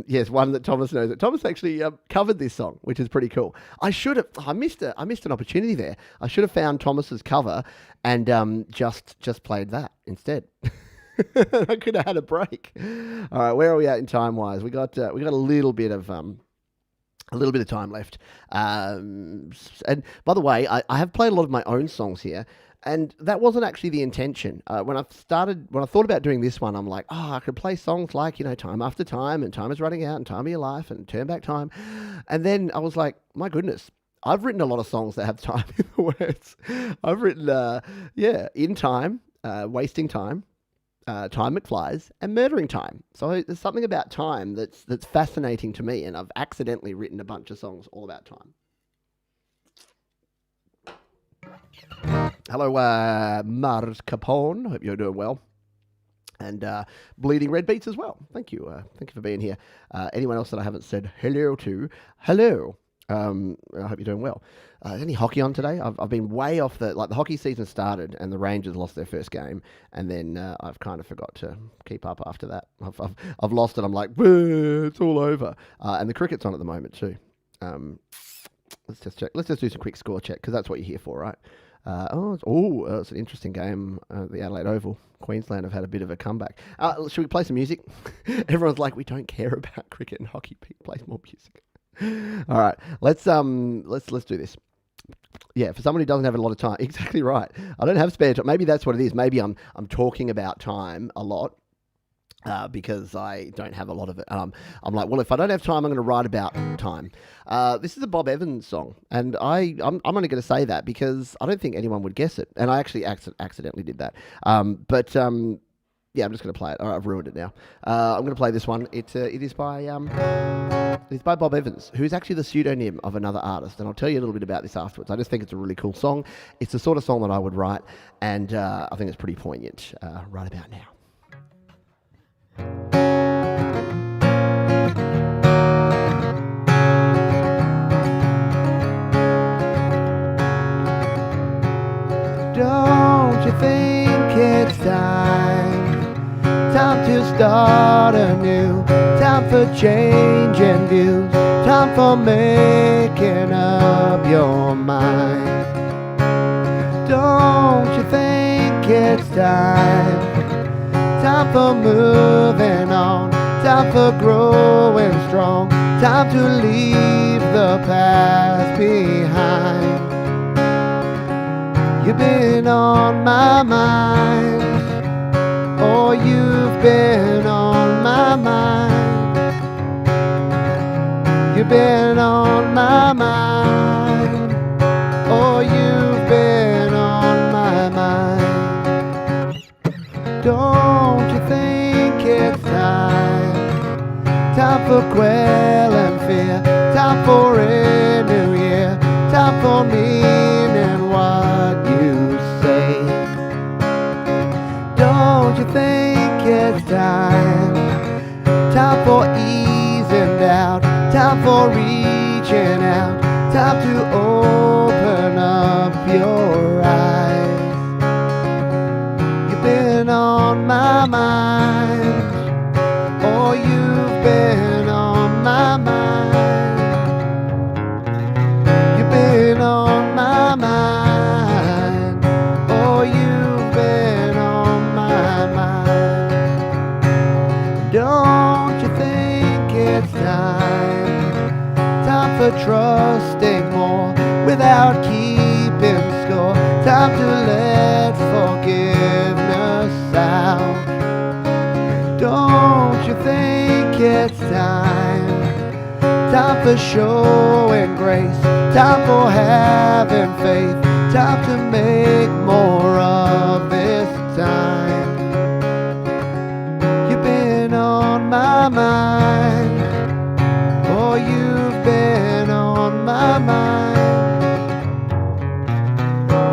Yes, one that Thomas knows. Thomas actually covered this song, which is pretty cool. I missed an opportunity there. I should have found Thomas's cover and just played that instead. I could have had a break. All right, where are we at in time wise? We got a little bit of time left. And by the way, I have played a lot of my own songs here, and that wasn't actually the intention. When I thought about doing this one, I'm like, I could play songs like, Time After Time and Time Is Running Out and Time of Your Life and Turn Back Time, and then I was like, my goodness. I've written a lot of songs that have time in the words. I've written, In Time, Wasting Time, Time It Flies, and Murdering Time. So there's something about time that's fascinating to me, and I've accidentally written a bunch of songs all about time. Hello, Mars Capone. Hope you're doing well. And Bleeding Red Beats as well. Thank you. Thank you for being here. Anyone else that I haven't said hello to, hello. I hope you're doing well. Any hockey on today? I've been way off the hockey season started and the Rangers lost their first game, and then I've kind of forgot to keep up after that. I've lost it. I'm like, it's all over. And the cricket's on at the moment too. Let's just check. Let's just do some quick score check because that's what you're here for, right? It's an interesting game. The Adelaide Oval. Queensland have had a bit of a comeback. Should we play some music? Everyone's like, we don't care about cricket and hockey. Play more music. All right, let's do this. Yeah, for someone who doesn't have a lot of time, exactly right. I don't have spare time. Maybe that's what it is. Maybe I'm talking about time a lot because I don't have a lot of it. I'm like, well, if I don't have time, I'm going to write about time. This is a Bob Evans song, and I'm only going to say that because I don't think anyone would guess it, and I actually accidentally did that. Yeah, I'm just going to play it. All right, I've ruined it now. I'm going to play this one. It is by Bob Evans, who's actually the pseudonym of another artist, and I'll tell you a little bit about this afterwards. I just think it's a really cool song. It's the sort of song that I would write, and I think it's pretty poignant right about now. Don't you think it's time to start anew, time for changing views, time for making up your mind? Don't you think it's time for moving on, time for growing strong, Time to leave the past behind. You've been on my mind. Oh, you've been on my mind. You've been on my mind. Oh, you've been on my mind. Don't you think it's time? Time for quelling fear. Time for a new year. Time for meaning what you say. Don't you think it's time? Time for easing out. Time for reaching out. Time to open up your eyes. You've been on my mind. Oh, you've been on my mind. You've been on my mind. Oh, you've been on my mind. Don't you think it's time? Time for trusting more without keeping score. Time to let forgiveness out. Don't you think it's time? Time for showing grace. Time for having faith. Time to make more of this time. You've been on my mind. Oh, you've been on my mind.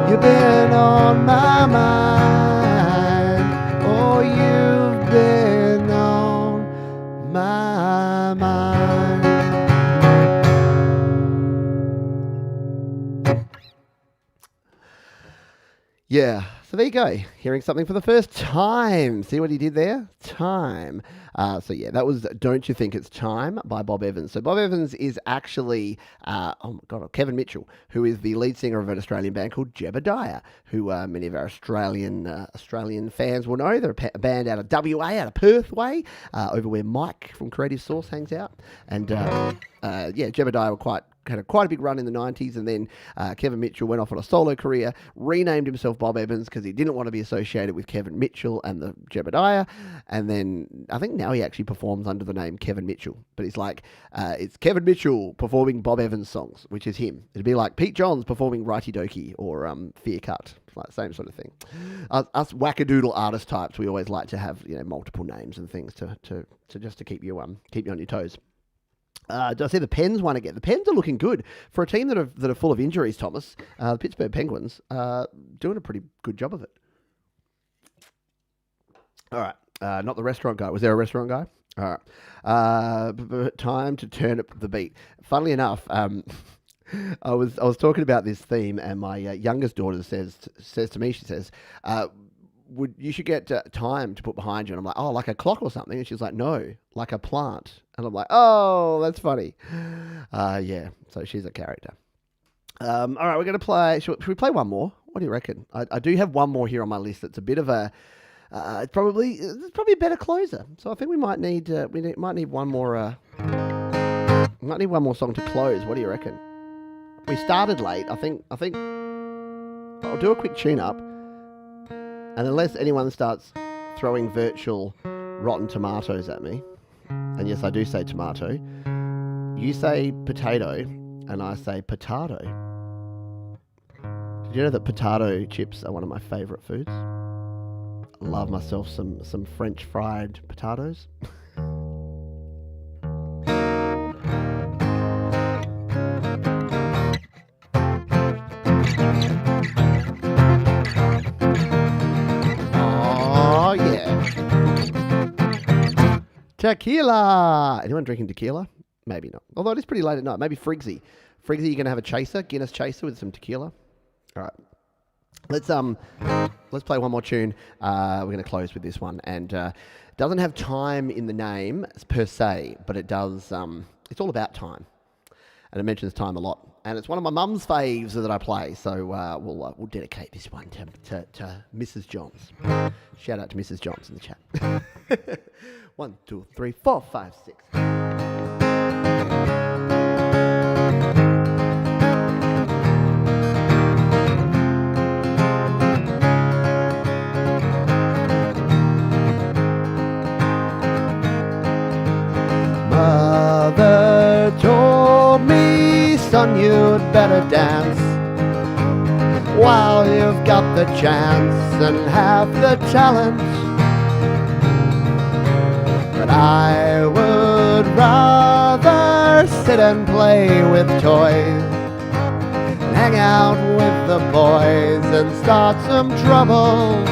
You've been on my mind. Oh, you've been on my mind. Yeah, so there you go. Hearing something for the first time. See what he did there? Time. So yeah, that was Don't You Think It's Time by Bob Evans. So Bob Evans is actually, Kevin Mitchell, who is the lead singer of an Australian band called Jebediah, who many of our Australian fans will know. They're a band out of WA, out of Perth way, over where Mike from Creative Source hangs out. And Jebediah were had quite a big run in the 90s, and then Kevin Mitchell went off on a solo career, renamed himself Bob Evans because he didn't want to be associated with Kevin Mitchell and the Jebediah, and then I think now he actually performs under the name Kevin Mitchell, but it's like, it's Kevin Mitchell performing Bob Evans songs, which is him. It'd be like Pete Johns performing Righty Dokie or Fear Cut, like same sort of thing. Us wackadoodle artist types, we always like to have multiple names and things to just to keep you on your toes. Do I see the Pens one again? The Pens are looking good for a team that are full of injuries, Thomas. The Pittsburgh Penguins doing a pretty good job of it. All right, not the restaurant guy. Was there a restaurant guy? All right, time to turn up the beat. Funnily enough, I was talking about this theme, and my youngest daughter says to me, she says, you should get time to put behind you. And I'm like, oh, like a clock or something. And she's like, no, like a plant. And I'm like, oh, that's funny. Yeah, so she's a character. All right, we're going to play. Should we play one more? What do you reckon? I do have one more here on my list that's a bit of a, it's probably a better closer. So I think we might need one more, might need one more song to close. What do you reckon? We started late. I think I'll do a quick tune up. And unless anyone starts throwing virtual rotten tomatoes at me, and yes, I do say tomato, you say potato, and I say potato. Did you know that potato chips are one of my favourite foods? I love myself some French fried potatoes. Tequila! Anyone drinking tequila? Maybe not. Although it is pretty late at night. Maybe Frigsy. Frigsy, you're going to have a chaser, Guinness chaser with some tequila. All right. Let's play one more tune. We're going to close with this one. And it doesn't have time in the name per se, but it does. It's all about time. And it mentions time a lot. And it's one of my mum's faves that I play. So we'll dedicate this one to Mrs. Johns. Shout out to Mrs. Johns in the chat. 1, 2, 3, 4, 5, 6. son, you'd better dance while you've got the chance and have the talent. But I would rather sit and play with toys, hang out with the boys and start some trouble.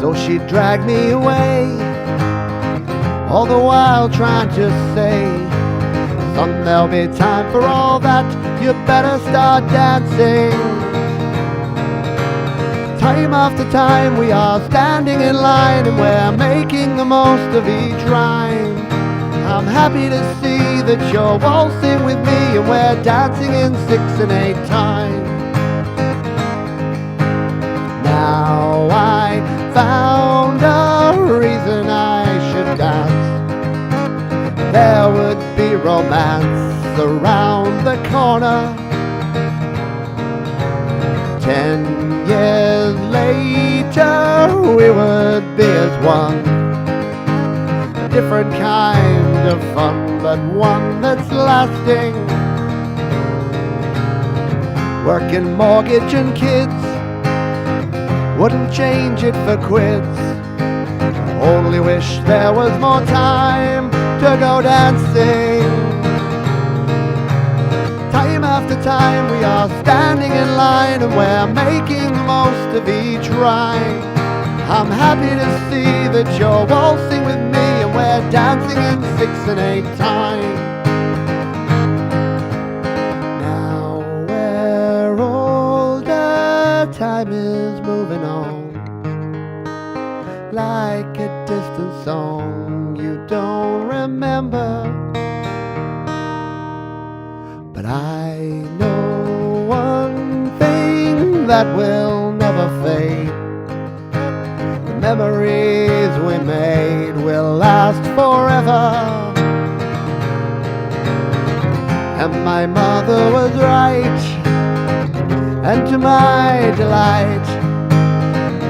So she dragged me away, all the while trying to say, son, there'll be time for all that, you better start dancing. Time after time we are standing in line and we're making the most of each rhyme. I'm happy to see that you're waltzing with me and we're dancing in 6 and 8 time. Now I found a reason I should dance. There would be romance around the corner. 10 years later we would be as one. A different kind of fun, but one that's lasting. Working, mortgage and kids, wouldn't change it for quids. Only wish there was more time to go dancing. Time after time we are standing in line and we're making the most of each rhyme. I'm happy to see that you're waltzing with me and we're dancing in 6 and 8 time. Now we're older, time is moving on, like a distant song you don't remember. But I know one thing that will never fade. The memories we made will last forever. And my mother was right, and to my delight,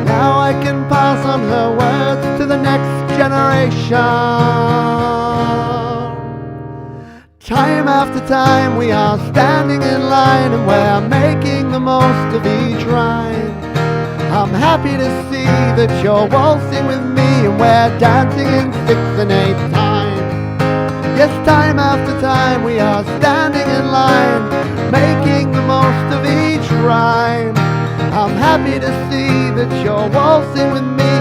now I can pass on her words to the next generation. Time after time we are standing in line and we're making the most of each rhyme. I'm happy to see that you're waltzing with me and we're dancing in 6 and 8 time. Yes, time after time we are standing in line, making the most of each rhyme. I'm happy to see that you're waltzing with me,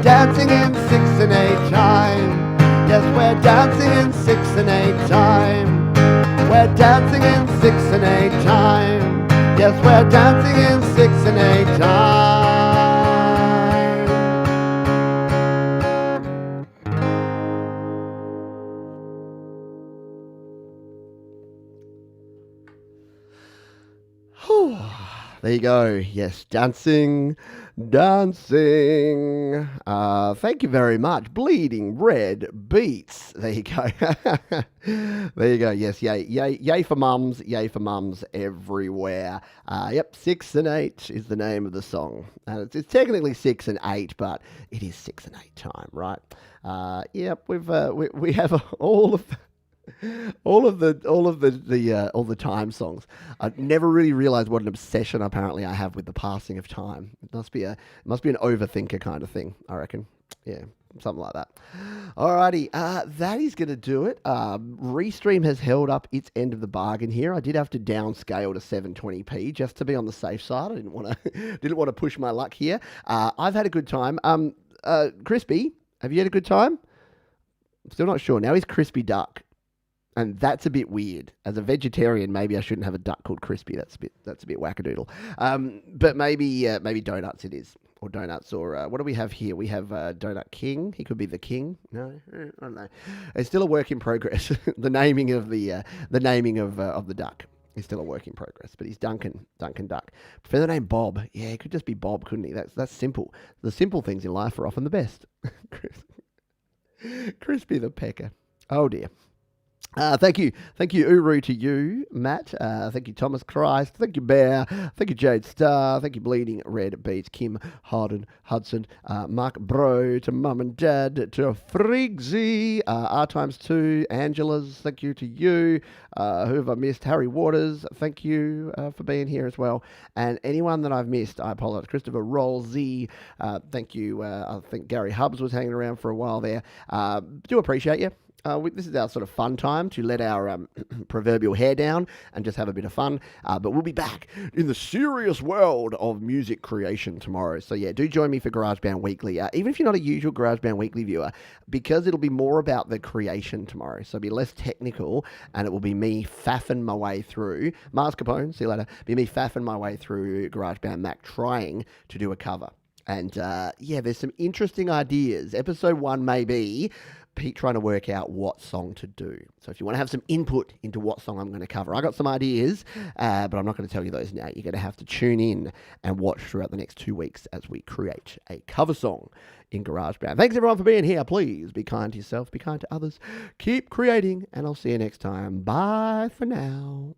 dancing in 6 and 8 time. Yes, we're dancing in 6 and 8 time. We're dancing in 6 and 8 time. Yes, we're dancing in 6 and 8 time. Whew. There you go. Yes, dancing, dancing. Thank you very much. Bleeding Red Beats. There you go. There you go. Yes, yay, yay, yay for mums everywhere. Yep, 6 and 8 is the name of the song. It's technically 6 and 8, but it is 6 and 8 time, right? Yep, we have all of all of the time songs. I never really realized what an obsession apparently I have with the passing of time. It must be an overthinker kind of thing, I reckon. Yeah, something like that. Alrighty, that is going to do it. Restream has held up its end of the bargain here. I did have to downscale to 720p just to be on the safe side. I didn't want to push my luck here. I've had a good time. Crispy, have you had a good time? I'm still not sure. Now he's Crispy Duck. And that's a bit weird. As a vegetarian, maybe I shouldn't have a duck called Crispy. That's a bit wackadoodle. But maybe Donuts it is, or Donuts, or what do we have here? We have Donut King. He could be the king. No, I don't know. It's still a work in progress. The naming of the duck is still a work in progress. But he's Duncan Duck. For the name Bob, yeah, it could just be Bob, couldn't he? That's simple. The simple things in life are often the best. Crispy the Pecker. Oh dear. Thank you, Uru to you, Matt. Thank you, Thomas Christ. Thank you, Bear. Thank you, Jade Star. Thank you, Bleeding Red Beats, Kim Harden Hudson, Mark Bro to Mum and Dad, to Frigsy, R times two, Angela's. Thank you to you. Who have I missed? Harry Waters. Thank you for being here as well. And anyone that I've missed, I apologize. Christopher Rollsy. Thank you. I think Gary Hubbs was hanging around for a while there. Do appreciate you. This is our sort of fun time to let our proverbial hair down and just have a bit of fun. But we'll be back in the serious world of music creation tomorrow. So yeah, do join me for GarageBand Weekly. Even if you're not a usual GarageBand Weekly viewer, because it'll be more about the creation tomorrow. So it'll be less technical, and it will be me faffing my way through. Mars Capone, see you later. Be me faffing my way through GarageBand Mac, trying to do a cover. And yeah, there's some interesting ideas. Episode 1 may be Pete trying to work out what song to do. So if you want to have some input into what song I'm going to cover, I got some ideas, but I'm not going to tell you those now. You're going to have to tune in and watch throughout the next 2 weeks as we create a cover song in GarageBand. Thanks everyone for being here. Please be kind to yourself, be kind to others. Keep creating, and I'll see you next time. Bye for now.